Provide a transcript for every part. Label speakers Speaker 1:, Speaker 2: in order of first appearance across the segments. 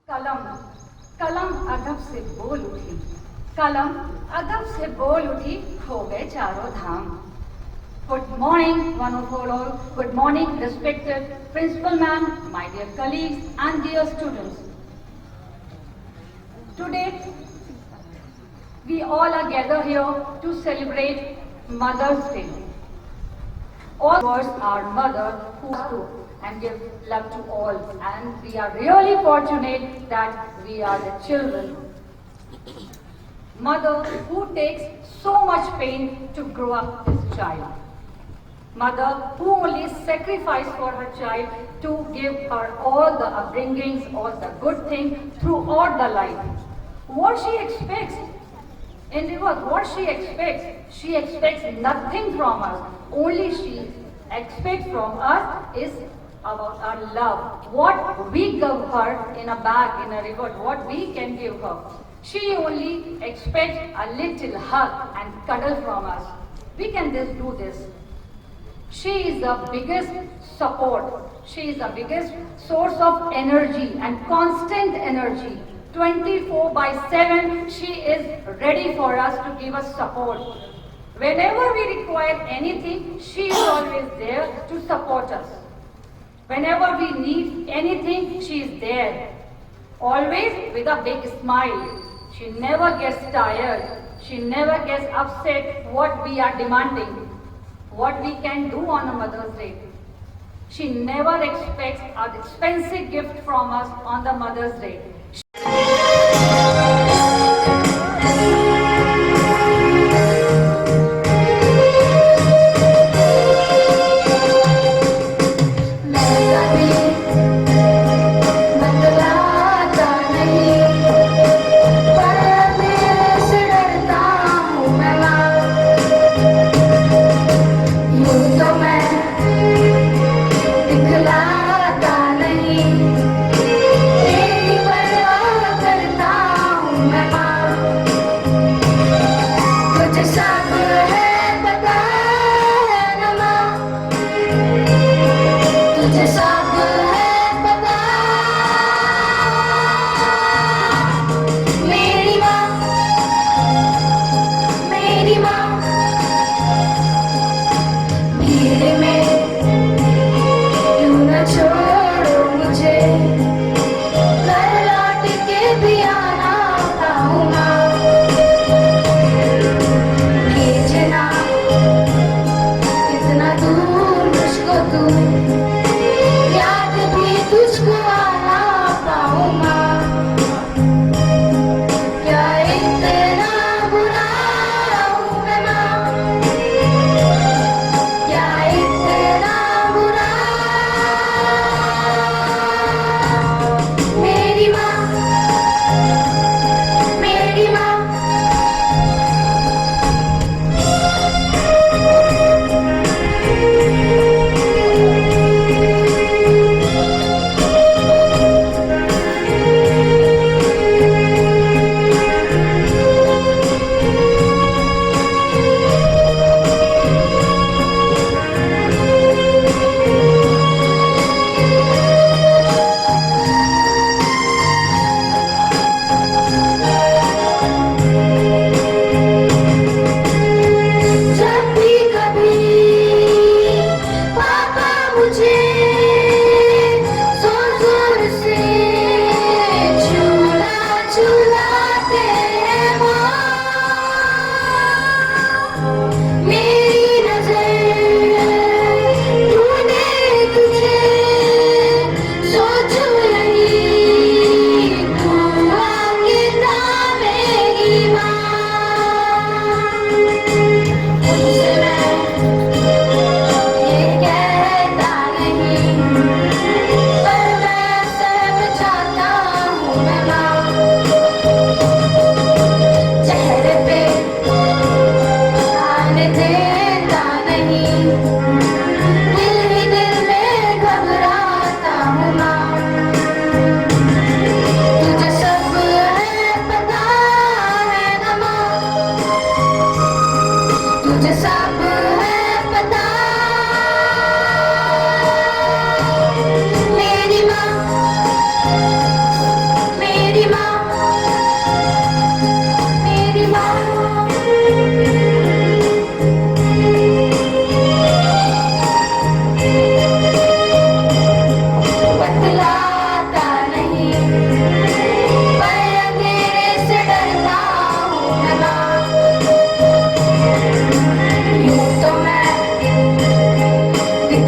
Speaker 1: कलम कलम अदब से बोल उठी, कलम अदब से बोल उठी, खो गए चारों धाम। Good morning, one of all. Good morning, respected principal ma'am, my dear colleagues and dear students. Today, we all are gathered here to celebrate Mother's Day. All of us are mother who do and give love to all, and we are really fortunate that we are the children. Mother who takes so much pain to grow up this child. Mother who only sacrificed for her child to give her all the upbringings, all the good things throughout the life. What she expects? In reverse, what she expects nothing from us. Only she expects from us is about our love. What we give her in a bag, in a reward, what we can give her. She only expects a little hug and cuddle from us. We can just do this. She is the biggest support. She is the biggest source of energy and constant energy. 24/7, she is ready for us to give us support. Whenever we require anything, she is always there to support us. Whenever we need anything, she is there. Always with a big smile. She never gets tired. She never gets upset what we are demanding, what we can do on a Mother's Day. She never expects an expensive gift from us on the Mother's Day.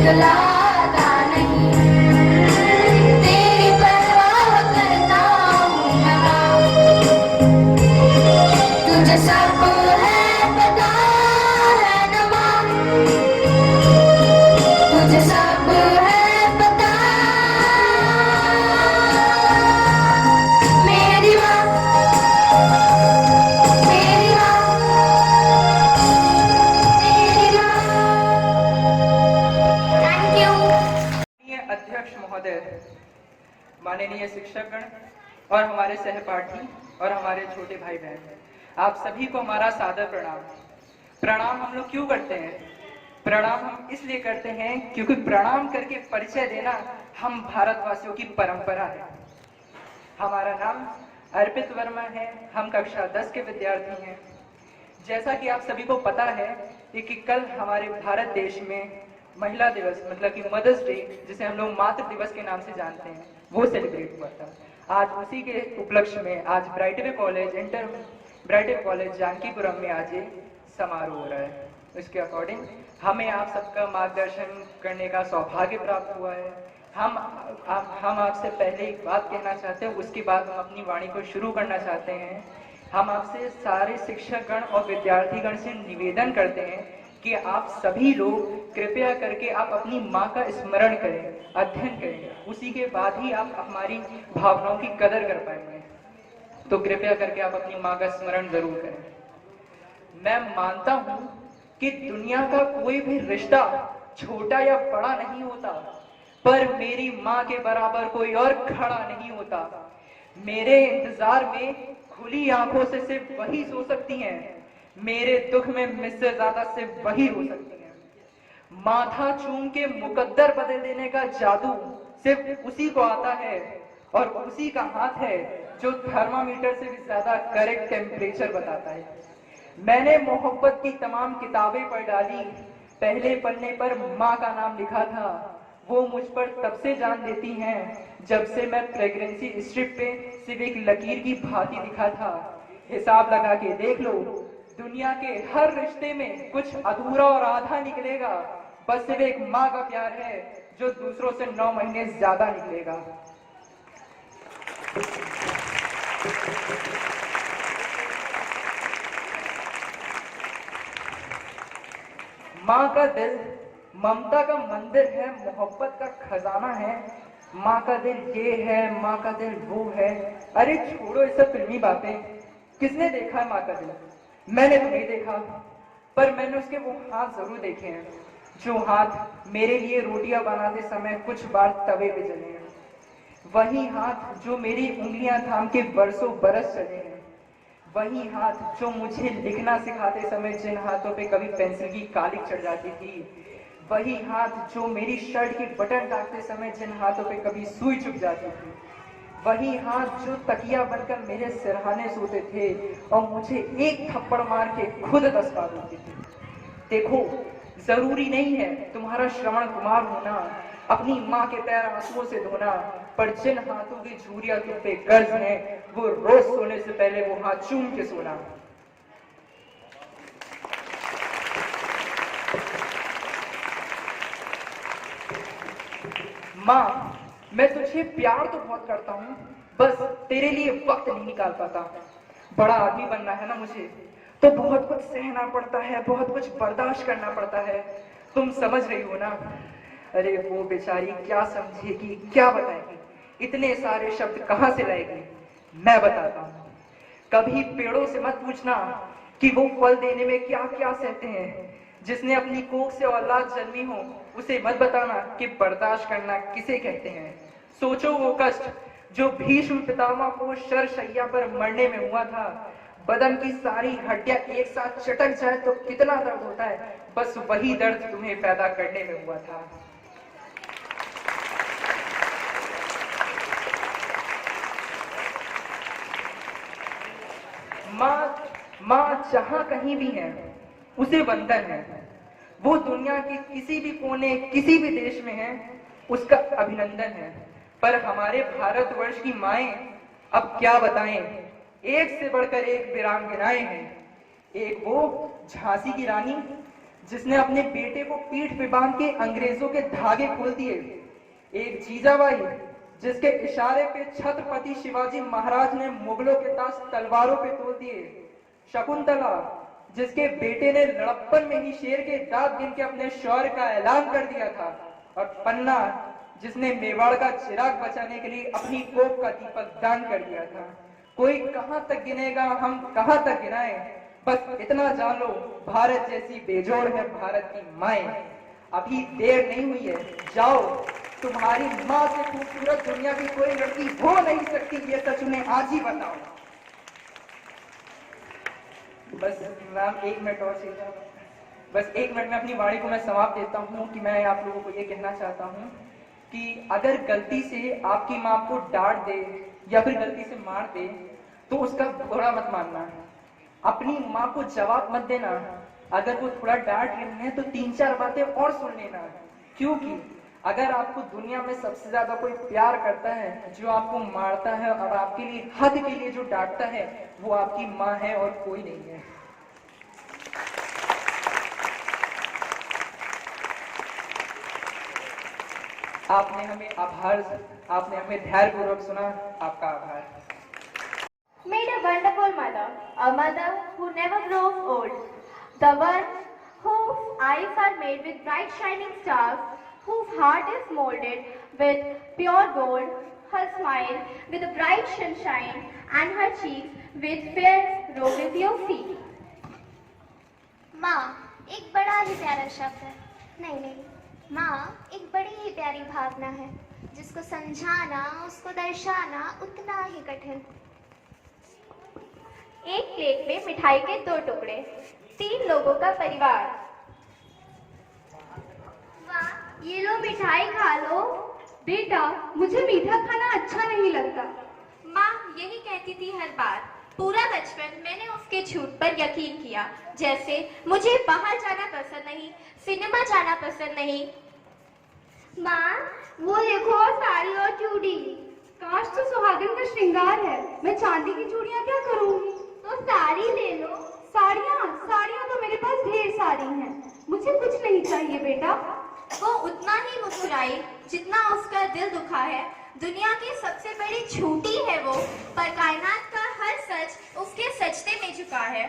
Speaker 2: रुलाता नहीं, तेरी परवाह करता हूँ मैं, तुझे सब है पता है न माँ, तुझे सब है पता, मेरी माँ, मेरी माँ, मेरी माँ। Thank you.
Speaker 3: माननीय अध्यक्ष महोदय, माननीय शिक्षकगण और हमारे सहपाठी और हमारे छोटे भाई बहन, आप सभी को हमारा सादर प्रणाम। प्रणाम हम लोग क्यों करते हैं? प्रणाम हम इसलिए करते हैं क्योंकि प्रणाम करके परिचय देना हम भारतवासियों की परंपरा है। हमारा नाम अर्पित वर्मा है, हम कक्षा 10 के विद्यार्थी हैं। जैसा कि आप सभी को पता है कि कल हमारे भारत देश में महिला दिवस मतलब कि मदर्स डे, जिसे हम लोग मातृ दिवस के नाम से जानते हैं, वो सेलिब्रेट हुआ था। आज उसी के उपलक्ष्य में आज ब्राइटवे कॉलेज जानकीपुरम में आज ये समारोह हो रहा है। इसके अकॉर्डिंग हमें आप सबका मार्गदर्शन करने का सौभाग्य प्राप्त हुआ है। हम आपसे पहले एक बात कहना चाहते हैं, उसके बाद हम अपनी वाणी को शुरू करना चाहते हैं। हम आपसे सारे शिक्षकगण और विद्यार्थीगण से निवेदन करते हैं कि आप सभी लोग कृपया करके आप अपनी माँ का स्मरण करें, अध्ययन करें, उसी के बाद ही आप हमारी भावनाओं की कदर कर पाएंगे। तो कृपया करके आप अपनी माँ का स्मरण जरूर करें। मैं मानता हूँ कि दुनिया का कोई भी रिश्ता छोटा या बड़ा नहीं होता, पर मेरी माँ के बराबर कोई और खड़ा नहीं होता। मेरे इंतजार में खुली आंखों से सिर्फ वही सो सकती हैं, मेरे दुख में मुझसे ज्यादा सिर्फ वही रो सकती हैं। माथा चूम के मुकद्दर बदल देने का जादू सिर्फ उसी को आता है, और उसी का हाथ है जो थर्मामीटर से भी ज्यादा करेक्ट टेम्परेचर बताता है। मैंने मोहब्बत की तमाम किताबें पढ़ डाली, पहले पन्ने पर माँ का नाम लिखा था। वो मुझ पर तब से जान देती हैं जब से मैं प्रेगनेंसी स्ट्रिप पे सिर्फ एक लकीर की भांति दिखा था। हिसाब लगा के देख लो, दुनिया के हर रिश्ते में कुछ अधूरा और आधा निकलेगा, बस सिर्फ एक माँ का प्यार है जो दूसरों से 9 महीने ज्यादा निकलेगा। माँ का दिल ममता का मंदिर है, मोहब्बत का खजाना है। माँ का दिल ये है, माँ का दिल वो है। अरे छोड़ो ये सब फिल्मी बातें। किसने देखा है माँ का दिल? मैंने तो नहीं देखा, पर मैंने उसके वो हाथ जरूर देखे हैं, जो हाथ मेरे लिए रोटियां बनाते समय कुछ बार तवे पे जले हैं। वही हाथ जो मेरी उंगलियां थाम के बरसों बरस चले हैं। वही हाथ जो मुझे लिखना सिखाते समय जिन हाथों पे कभी पेंसिल की कालिक चढ़ जाती थी। वही हाथ जो मेरी शर्ट की बटन टाकते समय जिन हाथों पे कभी सुई चुभ जाती थी। वही हाथ जो तकिया बनकर मेरे सिरहाने सोते थे और मुझे एक थप्पड़ मार के खुद दस्ता देते थे। देखो, जरूरी नहीं है तुम्हारा श्रवण कुमार होना, अपनी माँ के पैर आंसुओं से धोना, पर जिन हाथों की झुर्रियां तुम पे कर्ज है, वो रोज सोने से पहले वो हाथ चूम के सोना। माँ, मैं तुझे प्यार तो बहुत करता हूँ, बस तेरे लिए वक्त नहीं निकाल पाता। बड़ा आदमी बनना है ना मुझे, तो बहुत कुछ सहना पड़ता है, बहुत कुछ बर्दाश्त करना पड़ता है। तुम समझ रही हो ना? अरे वो बेचारी क्या समझेगी, क्या बताएगी, इतने सारे शब्द कहाँ से लाएगी? मैं बताता हूँ। कभी पेड़ों से मत पूछना कि वो फल देने में क्या क्या सहते हैं। जिसने अपनी कोख से औलाद जन्मी हो, उसे मत बताना कि बर्दाश्त करना किसे कहते हैं। सोचो वो कष्ट जो भीष्म पितामह को शरशैया पर मरने में हुआ था। बदन की सारी हड्डियां एक साथ चटक जाए तो कितना दर्द होता है, बस वही दर्द तुम्हें पैदा करने में हुआ था। माँ जहां कहीं भी है उसे वंदन है। वो दुनिया के किसी भी कोने, किसी भी देश में है, उसका अभिनंदन है। पर हमारे भारतवर्ष की माएं अब क्या बताएं, एक से बढ़कर एक वीरांगनाएं हैं। एक वो झांसी की रानी जिसने अपने बेटे को पीठ पे बांध के अंग्रेजों के धागे खोल दिए। एक जीजाबाई जिसके इशारे पे छत्रपति शिवाजी महाराज ने मुगलों के ताज तलवारों पे तोड़ दिए। शकुंतला जिसके बेटे ने लड़प्पन में ही शेर के दांत गिन के अपने शौर्य का ऐलान कर दिया था। और पन्ना जिसने मेवाड़ का चिराग बचाने के लिए अपनी कोख का दीपक दान कर दिया था। कोई कहां तक गिनेगा, हम कहां तक गिनाएं, बस इतना जान लो, भारत जैसी बेजोड़ है भारत की माएं। अभी देर नहीं हुई है, जाओ, तुम्हारी माँ से खूबसूरत दुनिया की कोई लड़की हो नहीं सकती, ये सच उन्हें आज ही बताओ। बस मैम 1 मिनट और चाहिए, बस 1 मिनट में अपनी वाणी को मैं समाप्त देता हूँ कि मैं आप लोगों को ये कहना चाहता हूँ कि अगर गलती से आपकी माँ को डांट दे या फिर गलती से मार दे तो उसका बुरा मत मानना। अपनी माँ को जवाब मत देना। अगर वो थोड़ा डांट रही है तो 3-4 बातें और सुन लेना, क्योंकि अगर आपको दुनिया में सबसे ज्यादा कोई प्यार करता है, जो आपको मारता है और आपके लिए हद के लिए जो डांटता है, वो आपकी माँ है और कोई नहीं है। आपने हमें धैर्यपूर्वक सुना, आपका आभार।
Speaker 2: Made a wonderful mother, a mother who never grows old, the one whose eyes are made with bright shining stars, whose heart is molded with pure gold, her smile with a bright sunshine, and her cheeks with fair roses you see.
Speaker 4: माँ एक बड़ा ही प्यारा शब्द है। नहीं, माँ एक बड़ी ही प्यारी भावना है, जिसको समझाना, उसको दर्शाना उतना ही कठिन।
Speaker 2: एक प्लेट में मिठाई के 2 टुकड़े, 3 लोगों का परिवार।
Speaker 4: वाह, ये लो मिठाई खा लो।
Speaker 2: बेटा, मुझे मीठा खाना अच्छा नहीं लगता।
Speaker 5: माँ यही कहती थी हर बार। पूरा बचपन मैंने उसके झूठ पर यकीन किया, जैसे मुझे बाहर जाना पसंद नहीं, सिनेमा जाना पसंद नहीं।
Speaker 4: माँ वो देखो साड़ी और चूड़ी।
Speaker 2: काश तो सुहागन का श्रृंगार है, मैं चांदी की चूड़ियां क्या करूंगी?
Speaker 4: तो साड़ी ले लो।
Speaker 2: साड़ियां तो मेरे पास ढेर सारी हैं। मुझे कुछ नहीं चाहिए बेटा।
Speaker 5: वो उतना ही मुस्कुराई जितना उसका दिल दुखा है। दुनिया की सबसे बड़ी झूठी है वो, पर कायनात का हर सच उसके सजदे में झुका है।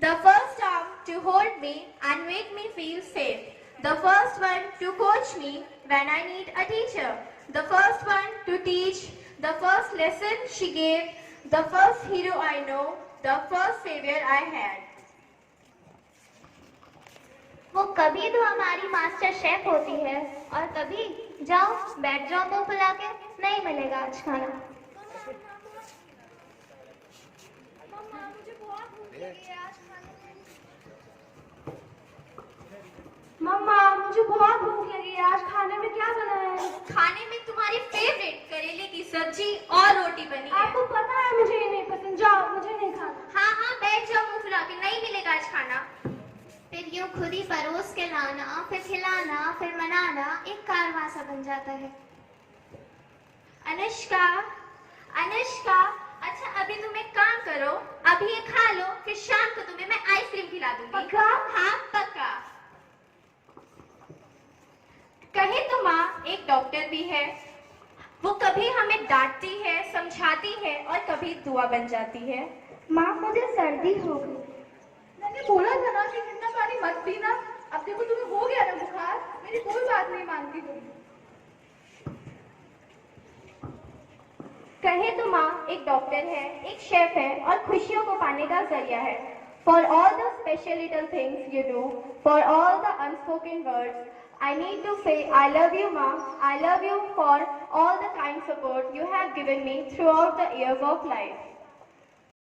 Speaker 5: The first arm to hold me and make me feel safe. The first one to coach me when I need a teacher. The first one to teach. The first lesson she gave. The first hero I know. The first savior I had.
Speaker 4: वो कभी तो हमारी master chef होती है और कभी जाओ बैठ जाओ मुंह फुला के, नहीं मिलेगा आज खाना।
Speaker 2: मम्मा मुझे बहुत भूख लगी है, आज खाने में क्या बना है?
Speaker 5: खाने में तुम्हारी फेवरेट करेले की सब्जी और रोटी बनी है।
Speaker 2: आपको पता है मुझे ये नहीं पसंद, जाओ मुझे नहीं खाना।
Speaker 5: हाँ बैठ जाओ मुंह फुला के, नहीं मिलेगा आज खाना।
Speaker 4: फिर यूं खुद ही परोस के लाना, फिर खिलाना, फिर मनाना, एक कारवां सा बन जाता है।
Speaker 5: अनुष्का, अच्छा अभी तुम एक काम करो, अभी ये खा लो, फिर शाम को तुम्हें मैं आइसक्रीम खिला दूंगी।
Speaker 2: पक्का?
Speaker 5: हाँ पक्का। कहे तो माँ एक डॉक्टर भी है, वो कभी हमें डांटती है, समझाती है और कभी दुआ बन जाती है।
Speaker 2: माँ मुझे सर्दी हो गई। मैंने बोला था ना कि ठंडा पानी मत पीना। अब देखो तुम्हें हो गया ना बुखार, मेरी कोई बात नहीं मानती तुम।
Speaker 5: कहे तो माँ एक डॉक्टर है, एक शेफ है और खुशियों को पाने का जरिया है। For all the special little things you do, for all the unspoken words, I need to say I love you, Ma. I love you for all the kind support you have given me throughout the years of life.